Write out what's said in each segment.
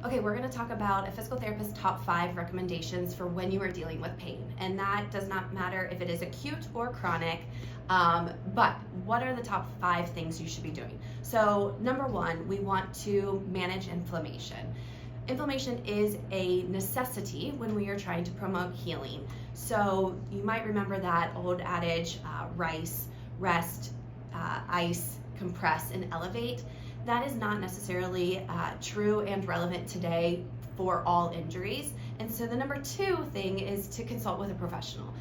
Okay, we're going to talk about a physical therapist's top 5 recommendations for when you are dealing with pain. And that does not matter if it is acute or chronic, but what are the top 5 things you should be doing? So, number 1, we want to manage inflammation. Inflammation is a necessity when we are trying to promote healing. So, you might remember that old adage, rice, rest, ice, compress, and elevate. That is not necessarily true and relevant today for all injuries. And so the number 2 thing is to consult with a professional.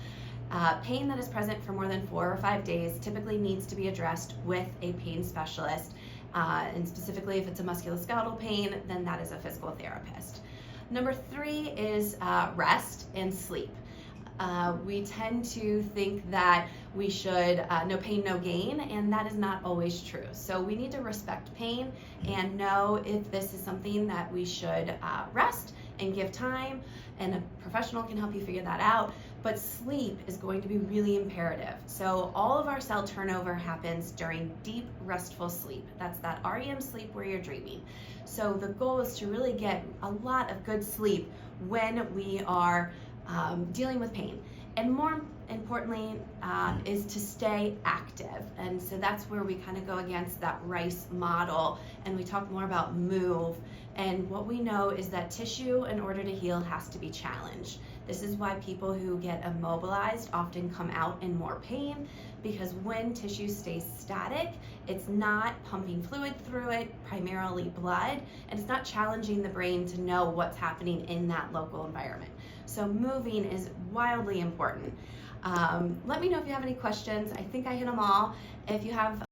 Pain that is present for more than 4 or 5 days typically needs to be addressed with a pain specialist. And specifically, if it's a musculoskeletal pain, then that is a physical therapist. Number 3 is rest and sleep. We tend to think that we should no pain, no gain, and that is not always true. So we need to respect pain and know if this is something that we should rest and give time, and a professional can help you figure that out. But sleep is going to be really imperative. So all of our cell turnover happens during deep, restful sleep. That's that REM sleep where you're dreaming. So the goal is to really get a lot of good sleep when we are dealing with pain. And more importantly, is to stay active. And so that's where we kind of go against that rice model, and we talk more about move. And what we know is that tissue, in order to heal, has to be challenged. This is why people who get immobilized often come out in more pain, because when tissue stays static, it's not pumping fluid through it, primarily blood, and it's not challenging the brain to know what's happening in that local environment. So moving is wildly important. Let me know if you have any questions. I think I hit them all. If you have